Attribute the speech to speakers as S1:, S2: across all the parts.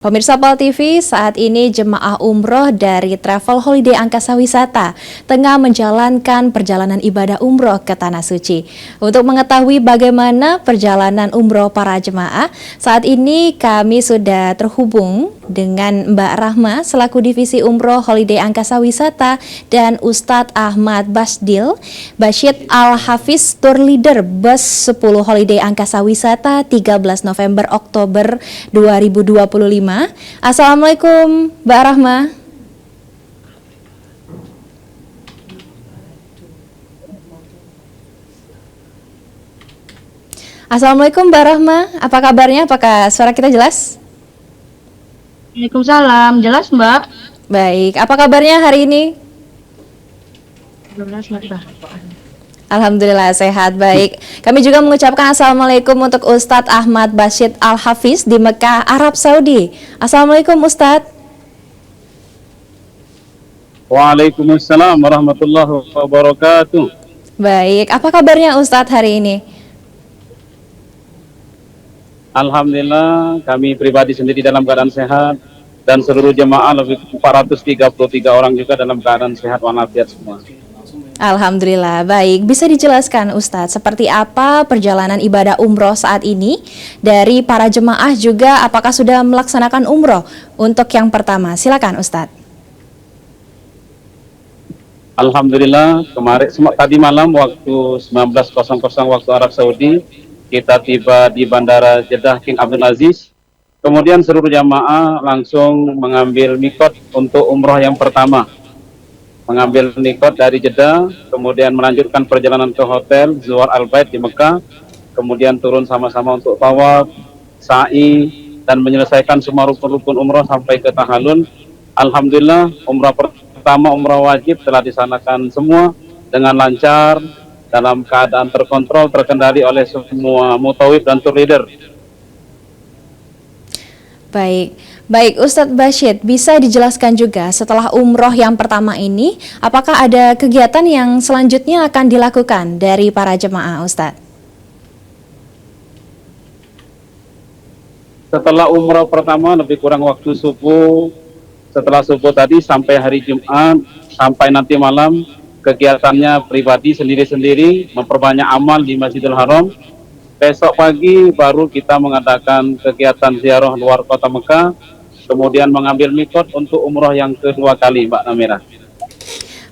S1: Pemirsa PAL TV, saat ini jemaah umroh dari Travel Holiday Angkasa Wisata tengah menjalankan perjalanan ibadah umroh ke Tanah Suci. Untuk mengetahui bagaimana perjalanan umroh para jemaah, saat ini kami sudah terhubung dengan Mbak Rahma selaku Divisi Umroh Holiday Angkasa Wisata dan Ustadz Ahmad Basdil, Bashid Al-Hafiz Tour Leader Bus 10 Holiday Angkasa Wisata 13 November Oktober 2025. Assalamualaikum Mbak Rahma. Assalamualaikum Mbak Rahma, apa kabarnya? Apakah suara kita jelas?
S2: Waalaikumsalam, jelas Mbak.
S1: Baik, apa kabarnya hari ini?
S2: Jelas Mbak.
S1: Alhamdulillah sehat, baik. Kami juga mengucapkan Assalamualaikum untuk Ustadz Ahmad Bashid Al-Hafiz di Mekah, Arab Saudi. Assalamualaikum Ustadz.
S3: Waalaikumsalam warahmatullahi wabarakatuh.
S1: Baik, apa kabarnya Ustadz hari ini?
S3: Alhamdulillah, kami pribadi sendiri dalam keadaan sehat dan seluruh jemaah lebih 433 orang juga dalam keadaan sehat walafiat semua.
S1: Alhamdulillah, baik. Bisa dijelaskan Ustadz, seperti apa perjalanan ibadah umroh saat ini dari para jemaah juga apakah sudah melaksanakan umroh untuk yang pertama? Silakan Ustadz.
S3: Alhamdulillah, tadi malam waktu 19.00 waktu Arab Saudi, kita tiba di Bandara Jeddah King Abdul Aziz. Kemudian seluruh jamaah langsung mengambil mikot untuk umroh yang pertama. Mengambil mikot dari Jeddah, kemudian melanjutkan perjalanan ke hotel Zuwar Al-Bait di Mekah, kemudian turun sama-sama untuk tawaf, sa'i, dan menyelesaikan semua rukun-rukun umroh sampai ke tahallul. Alhamdulillah, umrah pertama, umrah wajib telah disanakan semua dengan lancar, dalam keadaan terkontrol, terkendali oleh semua mutawif dan tour leader.
S1: Baik, baik Ustadz Bashid, bisa dijelaskan juga setelah umroh yang pertama ini, apakah ada kegiatan yang selanjutnya akan dilakukan dari para jemaah Ustadz?
S3: Setelah umroh pertama lebih kurang waktu subuh, setelah subuh tadi sampai hari Jumat, sampai nanti malam, kegiatannya pribadi sendiri-sendiri, memperbanyak amal di Masjidil Haram. Besok pagi baru kita mengadakan kegiatan ziarah luar kota Mekah, kemudian mengambil mikot untuk umroh yang kedua kali, Mbak Namira.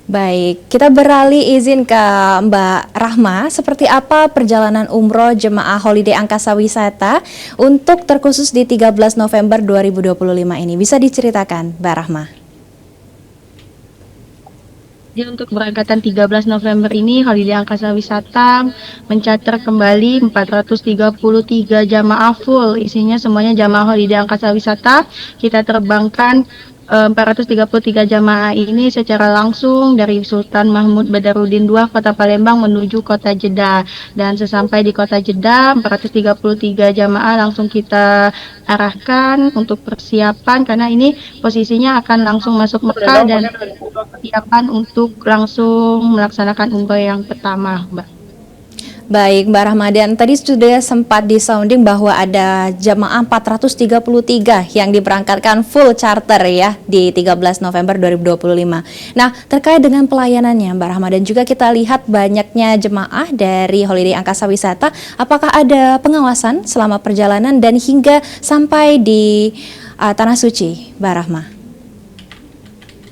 S1: Baik, kita beralih izin ke Mbak Rahma, seperti apa perjalanan umroh jemaah Holiday Angkasa Wisata untuk terkhusus di 13 November 2025 ini? Bisa diceritakan, Mbak Rahma?
S2: Jadi untuk keberangkatan 13 November ini, Holiday Angkasa Wisata mencatat kembali 433 jamaah full. Isinya semuanya jamaah Holiday Angkasa Wisata. Kita terbangkan 433 jamaah ini secara langsung dari Sultan Mahmud Badarudin II Kota Palembang menuju Kota Jeddah, dan sesampai di Kota Jeddah 433 jamaah langsung kita arahkan untuk persiapan karena ini posisinya akan langsung masuk Mekah dan persiapan untuk langsung melaksanakan umroh yang pertama, Mbak.
S1: Baik, Mbak Rahmadan, tadi sudah sempat disounding bahwa ada jamaah 433 yang diberangkatkan full charter ya di 13 November 2025. Nah, terkait dengan pelayanannya Mbak Rahmadan, juga kita lihat banyaknya jemaah dari Holiday Angkasa Wisata, apakah ada pengawasan selama perjalanan dan hingga sampai di Tanah Suci, Mbak Rahma?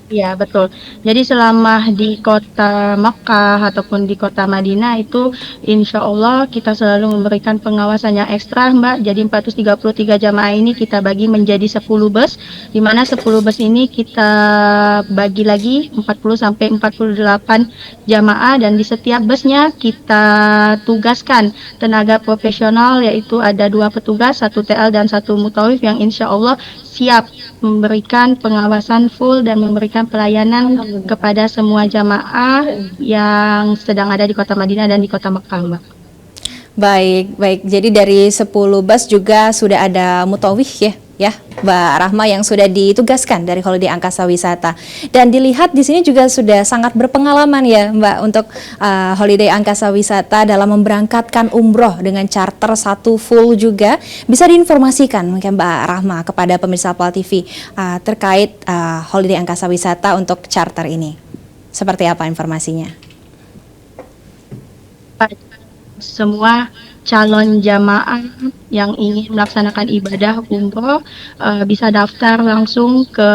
S2: Ya, betul. Jadi selama di kota Makkah ataupun di kota Madinah itu insya Allah kita selalu memberikan pengawasan yang ekstra, Mbak. Jadi 433 jamaah ini kita bagi menjadi 10 bus, di mana 10 bus ini kita bagi lagi 40 sampai 48 jamaah, dan di setiap busnya kita tugaskan tenaga profesional, yaitu ada 2 petugas, 1 TL dan 1 mutawif yang insya Allah siap memberikan pengawasan full dan memberikan pelayanan kepada semua jamaah yang sedang ada di kota Madinah dan di kota Mekah, Mbak.
S1: Baik, baik. Jadi dari 10 bus juga sudah ada mutawif ya, ya, Mbak Rahma, yang sudah ditugaskan dari Holiday Angkasa Wisata. Dan dilihat di sini juga sudah sangat berpengalaman ya, Mbak, untuk Holiday Angkasa Wisata dalam memberangkatkan umroh dengan charter satu full juga. Bisa diinformasikan mungkin Mbak Rahma kepada pemirsa Pal TV terkait Holiday Angkasa Wisata untuk charter ini. Seperti apa informasinya?
S2: Semua calon jamaah yang ingin melaksanakan ibadah umroh bisa daftar langsung ke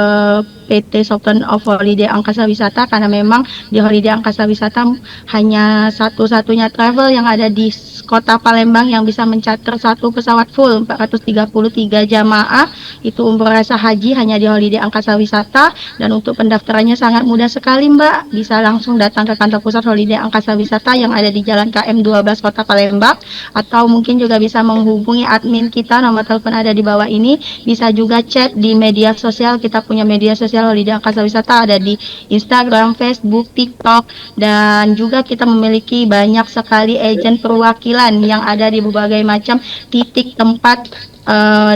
S2: PT Sultan of Holiday Angkasa Wisata, karena memang di Holiday Angkasa Wisata hanya satu-satunya travel yang ada di kota Palembang yang bisa mencater satu pesawat full 433 jamaah itu umroh rasa haji hanya di Holiday Angkasa Wisata. Dan untuk pendaftarannya sangat mudah sekali, Mbak, bisa langsung datang ke kantor pusat Holiday Angkasa Wisata yang ada di Jalan KM 12 Kota Palembang, atau mungkin juga bisa menghubungi admin kita, nomor telepon ada di bawah ini. Bisa juga chat di media sosial, kita punya media sosial Holiday Angkasa Wisata ada di Instagram, Facebook, TikTok, dan juga kita memiliki banyak sekali agen perwakilan yang ada di berbagai macam titik tempat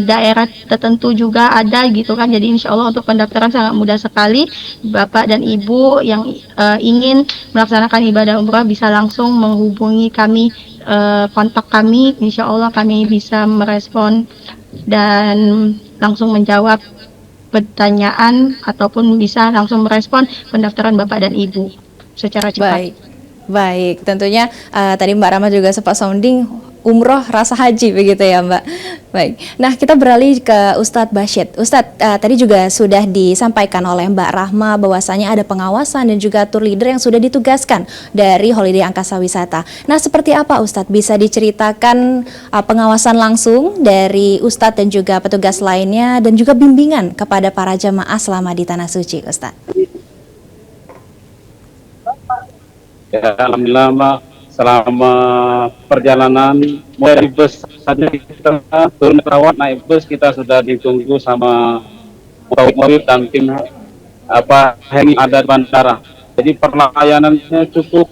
S2: daerah tertentu juga ada gitu kan. Jadi insya Allah untuk pendaftaran sangat mudah sekali. Bapak dan Ibu yang ingin melaksanakan ibadah umrah bisa langsung menghubungi kami, kontak kami, insya Allah kami bisa merespon dan langsung menjawab pertanyaan ataupun bisa langsung merespon pendaftaran Bapak dan Ibu secara cepat.
S1: Baik, tentunya tadi Mbak Rahma juga sempat sounding umroh rasa haji begitu ya, Mbak. Baik, nah kita beralih ke Ustadz Basyid. Ustadz, tadi juga sudah disampaikan oleh Mbak Rahma bahwasanya ada pengawasan dan juga tour leader yang sudah ditugaskan dari Holiday Angkasa Wisata. Nah, seperti apa Ustadz? Bisa diceritakan pengawasan langsung dari Ustadz dan juga petugas lainnya dan juga bimbingan kepada para jamaah selama di Tanah Suci, Ustadz?
S3: Ya, alhamdulillah Mbak, selama perjalanan mulai dari bus saja kita turun pesawat naik bus kita sudah ditunggu sama mobil dan tim yang ada di bandara. Jadi pelayanannya cukup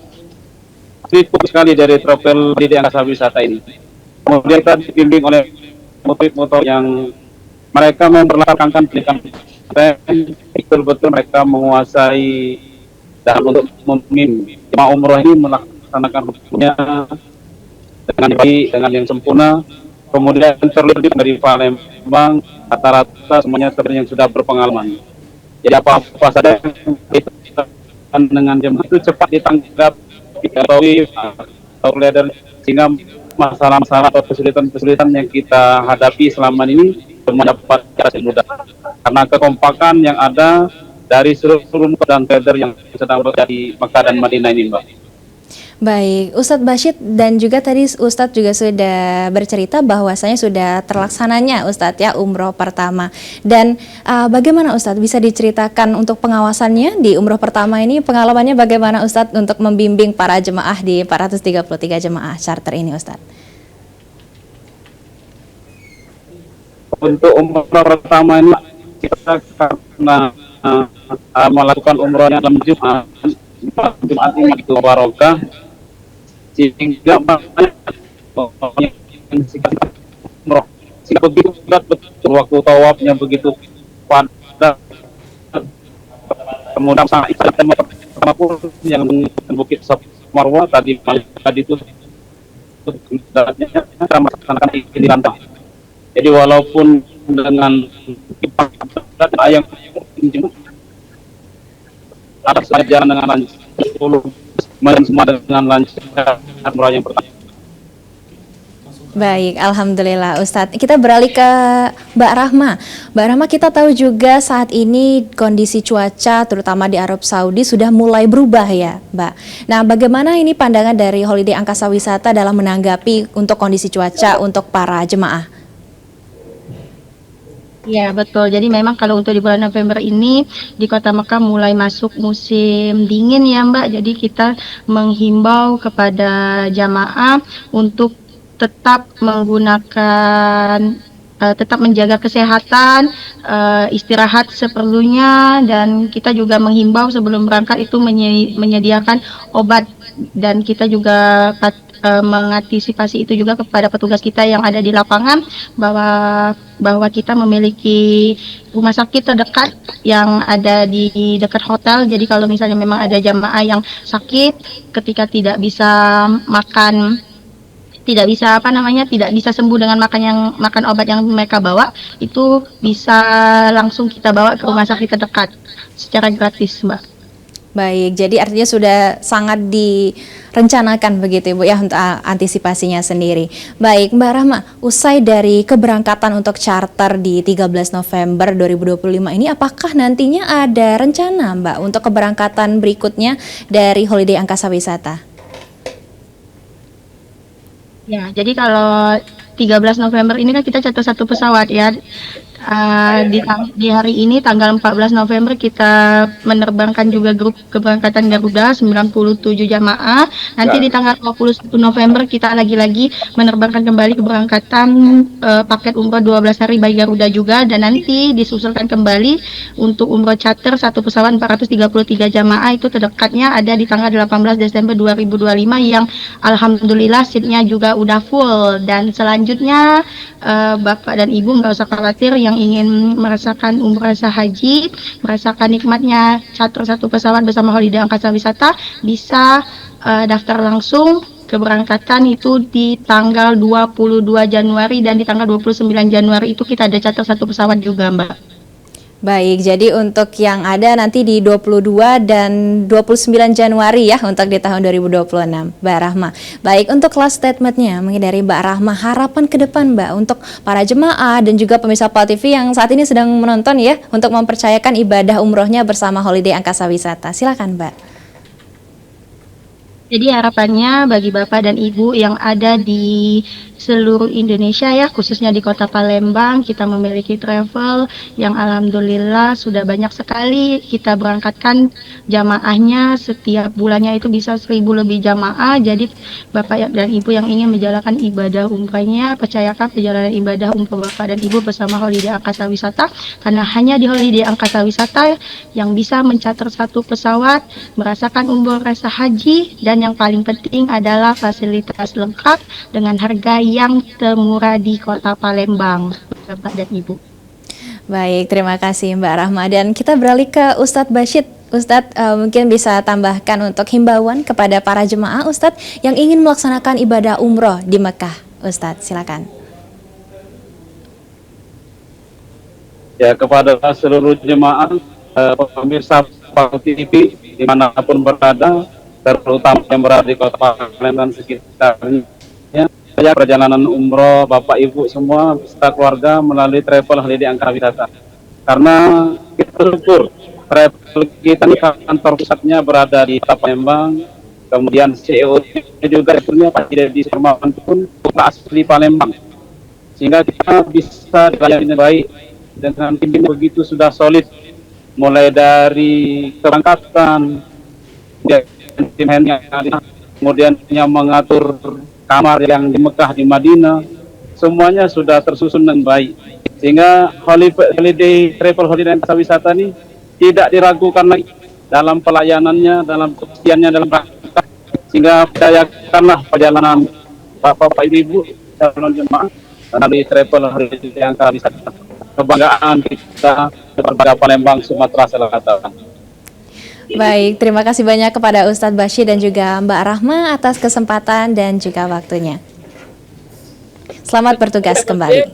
S3: sekali dari travel di Angkasa Wisata ini. Kemudian kita dibimbing oleh motor yang mereka memperlakukan pendidikan betul-betul mereka menguasai dalam untuk memimpin jemaah umroh ini melaksanakan rukunnya dengan baik, dengan yang sempurna. Kemudian terlebih dari Palembang rata-rata semuanya yang sudah berpengalaman. Jadi apa-apa saja kita dengan jemaah itu cepat ditanggap, diketahui atau leader, sehingga masalah-masalah atau kesulitan-kesulitan yang kita hadapi selama ini mendapat cara mudah karena kekompakan yang ada dari seluruh dan trader yang sedang bekerja di Mekah dan Madinah ini, Mbak.
S1: Baik, Ustadz Basyid, dan juga tadi Ustadz juga sudah bercerita bahwasanya sudah terlaksananya Ustadz ya umroh pertama. Dan bagaimana Ustadz bisa diceritakan untuk pengawasannya di umroh pertama ini, pengalamannya bagaimana Ustadz untuk membimbing para jemaah di 433 jemaah charter ini, Ustadz?
S3: Untuk umroh pertama ini kita karena melakukan umrohnya dalam Jumat ini itu barokah, sehingga banyak yang umroh sehingga begitu betul waktu tawafnya begitu padat. Kemudian sangat pertama pun yang Bukit Marwah tadi itu melaksanakan di Rantang. Jadi walaupun dengan yang atas jalan dengan lancar, 10 semua dengan lancar umrah yang pertama.
S1: Baik, alhamdulillah Ustadz. Kita beralih ke Mbak Rahma. Mbak Rahma, kita tahu juga saat ini kondisi cuaca terutama di Arab Saudi sudah mulai berubah ya, Mbak. Nah, bagaimana ini pandangan dari Holiday Angkasa Wisata dalam menanggapi untuk kondisi cuaca untuk para jemaah?
S2: Ya, betul. Jadi memang kalau untuk di bulan November ini di Kota Mekah mulai masuk musim dingin ya, Mbak. Jadi kita menghimbau kepada jamaah untuk tetap menggunakan tetap menjaga kesehatan, istirahat seperlunya, dan kita juga menghimbau sebelum berangkat itu menyediakan obat, dan kita juga mengantisipasi itu juga kepada petugas kita yang ada di lapangan bahwa kita memiliki rumah sakit terdekat yang ada di dekat hotel. Jadi kalau misalnya memang ada jamaah yang sakit ketika tidak bisa makan, tidak bisa sembuh dengan makan obat yang mereka bawa, itu bisa langsung kita bawa ke rumah sakit terdekat secara gratis, Mbak.
S1: Baik, jadi artinya sudah sangat direncanakan begitu Ibu ya untuk antisipasinya sendiri. Baik, Mbak Rahma, usai dari keberangkatan untuk charter di 13 November 2025 ini, apakah nantinya ada rencana Mbak untuk keberangkatan berikutnya dari Holiday Angkasa Wisata?
S2: Ya, jadi kalau 13 November ini kan kita catat satu pesawat ya. Di hari ini tanggal 14 November kita menerbangkan juga grup keberangkatan Garuda 97 jamaah. Nanti di tanggal 21 November kita lagi-lagi menerbangkan kembali keberangkatan paket umroh 12 hari by Garuda juga, dan nanti disusulkan kembali untuk umroh charter satu pesawat 433 jamaah, itu terdekatnya ada di tanggal 18 Desember 2025 yang alhamdulillah seatnya juga udah full. Dan selanjutnya Bapak dan Ibu nggak usah khawatir, yang ingin merasakan umrah haji, merasakan nikmatnya charter satu pesawat bersama Holiday Angkasa Wisata, bisa daftar langsung keberangkatan itu di tanggal 22 Januari dan di tanggal 29 Januari itu kita ada charter satu pesawat juga, Mbak.
S1: Baik, jadi untuk yang ada nanti di 22 dan 29 Januari ya untuk di tahun 2026, Mbak Rahma. Baik, untuk last statementnya mungkin dari Mbak Rahma, harapan ke depan Mbak untuk para jemaah dan juga pemirsa PAL TV yang saat ini sedang menonton ya, untuk mempercayakan ibadah umrohnya bersama Holiday Angkasa Wisata. Silakan Mbak.
S2: Jadi harapannya bagi Bapak dan Ibu yang ada di seluruh Indonesia ya, khususnya di Kota Palembang, kita memiliki travel yang alhamdulillah sudah banyak sekali kita berangkatkan jamaahnya. Setiap bulannya itu bisa 1.000 lebih jamaah. Jadi Bapak dan Ibu yang ingin menjalankan ibadah umrahnya, percayakan perjalanan ibadah umroh Bapak dan Ibu bersama Holiday Angkasa Wisata, karena hanya di Holiday Angkasa Wisata yang bisa mencatat satu pesawat, merasakan umroh rasa haji, dan yang paling penting adalah fasilitas lengkap dengan harga yang termurah di Kota Palembang, Bapak dan Ibu.
S1: Baik, terima kasih Mbak Rahma. Dan kita beralih ke Ustadz Bashid. Ustadz mungkin bisa tambahkan untuk himbauan kepada para jemaah Ustadz yang ingin melaksanakan ibadah umroh di Mekah. Ustadz, silakan.
S3: Ya, kepada seluruh jemaah pemirsa PAL TV dimanapun berada, terutama yang berada di Kota Palembang dan sekitarnya, perjalanan umroh Bapak Ibu semua beserta keluarga melalui travel Holiday Angkasa Wisata. Karena kita bersyukur travel kita ini kantor pusatnya berada di Kota Palembang, kemudian CEO-nya juga punya Pak Deddy Surmawan pun kota asli Palembang, sehingga kita bisa dilayani baik dengan tim yang begitu sudah solid, mulai dari keberangkatan, tim yang kemudian yang mengatur kamar yang di Mekah, di Madinah, semuanya sudah tersusun dengan baik, sehingga Holiday Travel Holiday Angkasa Wisata ini tidak diragukan lagi dalam pelayanannya, dalam kesetiaannya, dalam rangka, sehingga percayakanlah perjalanan Bapak Ibu calon jemaah dari Travel Holiday Angkasa Wisata, kebanggaan kita kepada Palembang, Sumatera Selatan.
S1: Baik, terima kasih banyak kepada Ustadz Bashid dan juga Mbak Rahma atas kesempatan dan juga waktunya. Selamat bertugas kembali.